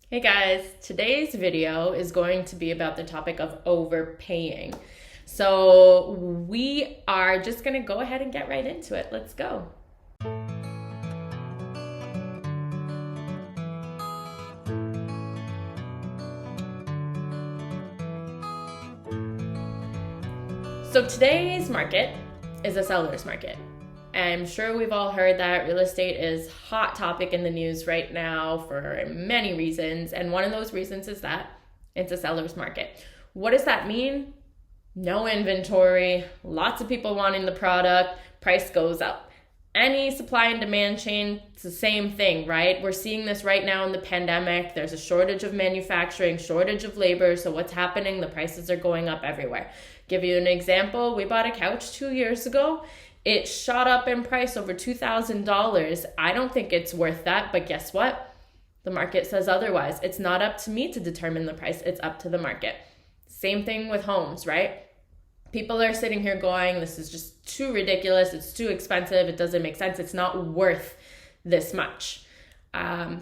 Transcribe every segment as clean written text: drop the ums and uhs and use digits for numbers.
Hey guys, today's video is going to be about the topic of overpaying. So we are just going to go ahead and get right into it. Let's go. So today's market is a seller's market. I'm sure we've all heard that real estate is a hot topic in the news right now for many reasons. And one of those reasons is that it's a seller's market. What does that mean? No inventory, lots of people wanting the product, price goes up. Any supply and demand chain, it's the same thing, right? We're seeing this right now in the pandemic. There's a shortage of manufacturing, shortage of labor. So what's happening? The prices are going up everywhere. Give you an example. We bought a couch 2 years ago. It shot up in price over $2,000. I don't think it's worth that, but guess what? The market says otherwise. It's not up to me to determine the price. It's up to the market. Same thing with homes, right? People are sitting here going, this is just too ridiculous. It's too expensive. It doesn't make sense. It's not worth this much.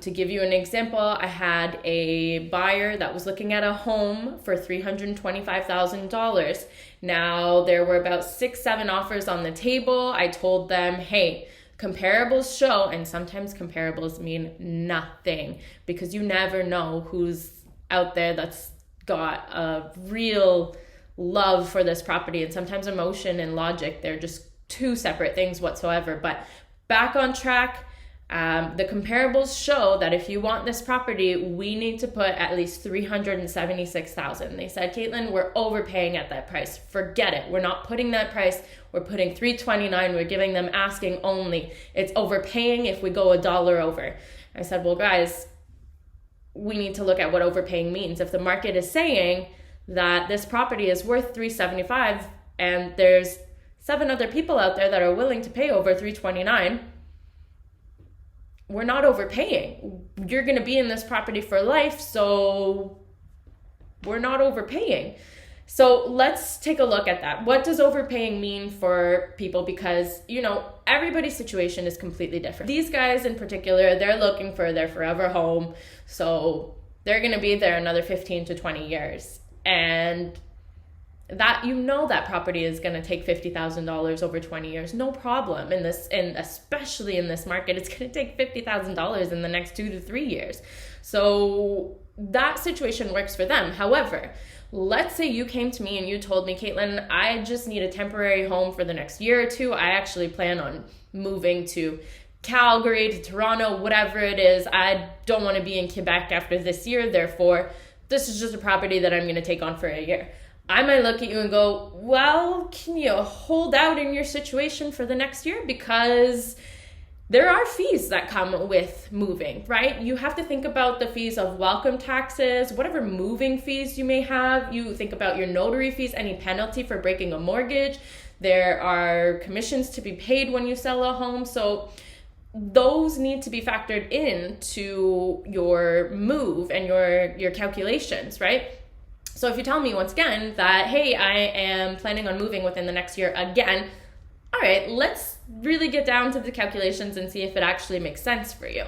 To give you an example, I had a buyer that was looking at a home for $325,000. Now, there were about 6-7 offers on the table. I told them, hey, comparables show, and sometimes comparables mean nothing because you never know who's out there that's got a real love for this property. And sometimes emotion and logic, they're just two separate things whatsoever. But back on track. The comparables show that if you want this property, we need to put at least $376,000. They said, Kaitlen, we're overpaying at that price. Forget it. We're not putting that price. We're putting $329. We're giving them asking only. It's overpaying if we go $1 over. I said, well, guys, we need to look at what overpaying means. If the market is saying that this property is worth $375 and there's 7 other people out there that are willing to pay over $329, we're not overpaying. You're going to be in this property for life, so we're not overpaying. So let's take a look at that. What does overpaying mean for people? Because, everybody's situation is completely different. These guys in particular, they're looking for their forever home, so they're going to be there another 15 to 20 years. And that that property is going to take $50,000 over 20 years, no problem. And especially in this market, it's going to take $50,000 in the next 2 to 3 years. So that situation works for them. However, let's say you came to me and you told me, Kaitlen, I just need a temporary home for the next year or two. I actually plan on moving to Calgary, to Toronto, whatever it is. I don't want to be in Quebec after this year. Therefore, this is just a property that I'm going to take on for a year. I might look at you and go, well, can you hold out in your situation for the next year? Because there are fees that come with moving, right? You have to think about the fees of welcome taxes, whatever moving fees you may have. You think about your notary fees, any penalty for breaking a mortgage. There are commissions to be paid when you sell a home. So those need to be factored into your move and your calculations, right? So if you tell me once again that, hey, I am planning on moving within the next year again, all right, let's really get down to the calculations and see if it actually makes sense for you.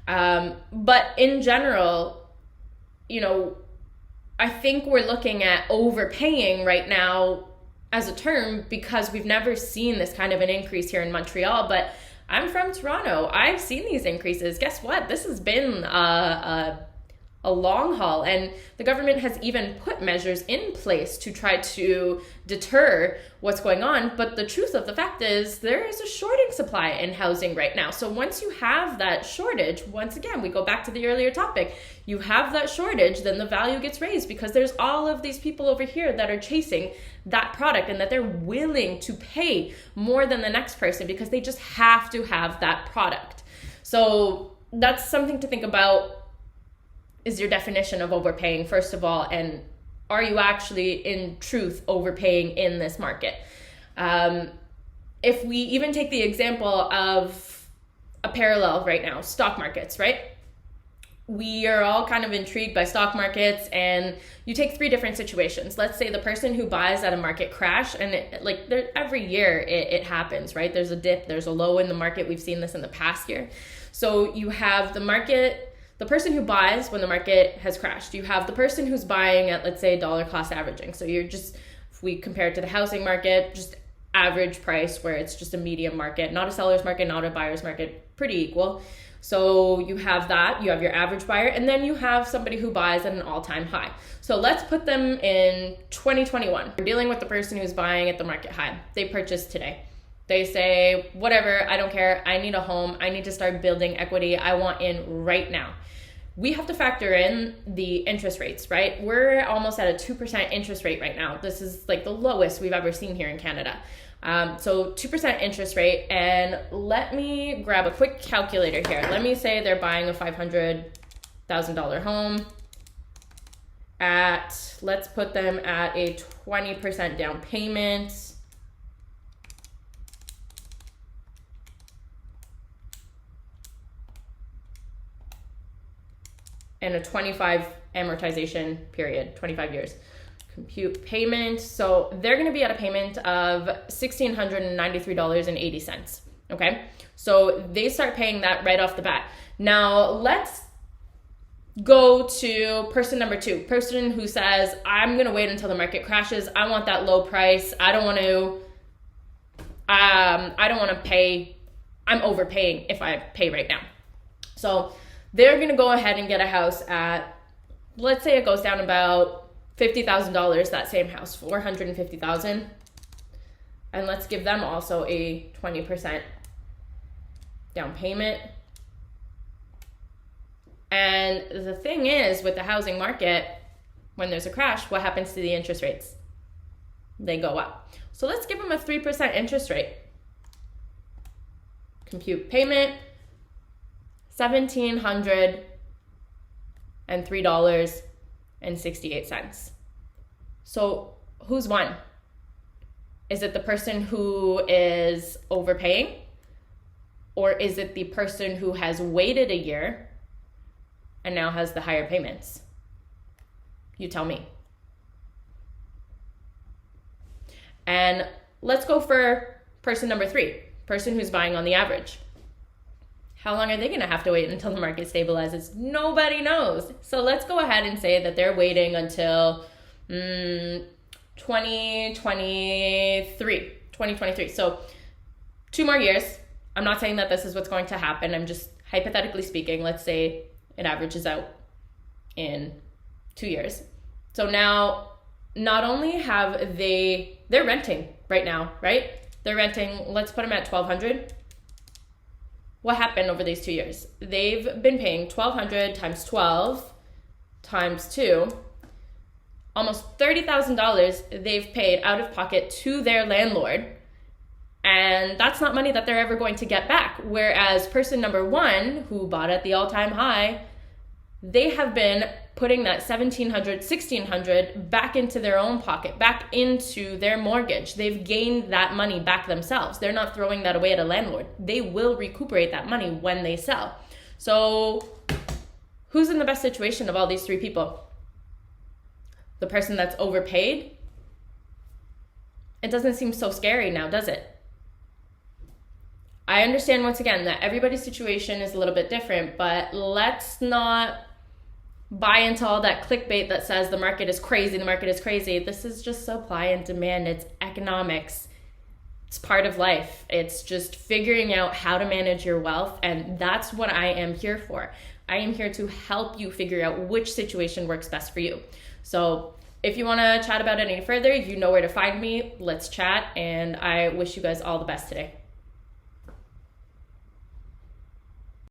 But in general, I think we're looking at overpaying right now as a term because we've never seen this kind of an increase here in Montreal. But I'm from Toronto. I've seen these increases. Guess what? This has been a long haul, and the government has even put measures in place to try to deter what's going on. But the truth of the fact is there is a shorting supply in housing right now. So once you have that shortage, once again, we go back to the earlier topic, you have that shortage, then the value gets raised because there's all of these people over here that are chasing that product and that they're willing to pay more than the next person because they just have to have that product. So that's something to think about. Is your definition of overpaying, first of all, and are you actually in truth overpaying in this market? If we even take the example of a parallel right now, stock markets, right? We are all kind of intrigued by stock markets, and you take 3 different situations. Let's say the person who buys at a market crash, and every year it happens, right? There's a dip, there's a low in the market. We've seen this in the past year. So you have the market the person who buys when the market has crashed. You have the person who's buying at, let's say, dollar cost averaging. So you're just, if we compare it to the housing market, just average price where it's just a medium market, not a seller's market, not a buyer's market, pretty equal. So you have that, you have your average buyer, and then you have somebody who buys at an all-time high. So let's put them in 2021. We're dealing with the person who's buying at the market high. They purchased today. They say, whatever, I don't care, I need a home, I need to start building equity, I want in right now. We have to factor in the interest rates, right? We're almost at a 2% interest rate right now. This is like the lowest we've ever seen here in Canada. So 2% interest rate, and let me grab a quick calculator here. Let me say they're buying a $500,000 home at, let's put them at a 20% down payment. And a 25 amortization period, 25 years. Compute payment. So they're going to be at a payment of $1,693.80. Okay. So they start paying that right off the bat. Now let's go to person number 2, person who says, I'm going to wait until the market crashes. I want that low price. I don't want to pay. I'm overpaying if I pay right now. So they're going to go ahead and get a house at, let's say it goes down about $50,000, that same house, $450,000. And let's give them also a 20% down payment. And the thing is, with the housing market, when there's a crash, what happens to the interest rates? They go up. So let's give them a 3% interest rate. Compute payment, $1,703.68. So who's won? Is it the person who is overpaying? Or is it the person who has waited a year and now has the higher payments? You tell me. And let's go for person number 3, person who's buying on the average. How long are they going to have to wait until the market stabilizes? Nobody knows. So let's go ahead and say that they're waiting until 2023. So 2 more years. I'm not saying that this is what's going to happen. I'm just hypothetically speaking. Let's say it averages out in 2 years. So now, not only have they're renting right now, right? They're renting, let's put them at $1,200. What happened over these 2 years? They've been paying $1,200 times 12 times 2, almost $30,000 they've paid out of pocket to their landlord. And that's not money that they're ever going to get back. Whereas person number 1, who bought at the all-time high, they have been putting that $1,700, $1,600 back into their own pocket, back into their mortgage. They've gained that money back themselves. They're not throwing that away at a landlord. They will recuperate that money when they sell. So who's in the best situation of all these 3 people? The person that's overpaid? It doesn't seem so scary now, does it? I understand once again that everybody's situation is a little bit different, but let's not buy into all that clickbait that says the market is crazy, the market is crazy. This is just supply and demand. It's economics. It's part of life. It's just figuring out how to manage your wealth, and that's what I am here for. I am here to help you figure out which situation works best for you. So if you want to chat about it any further, you know where to find me. Let's chat, and I wish you guys all the best today.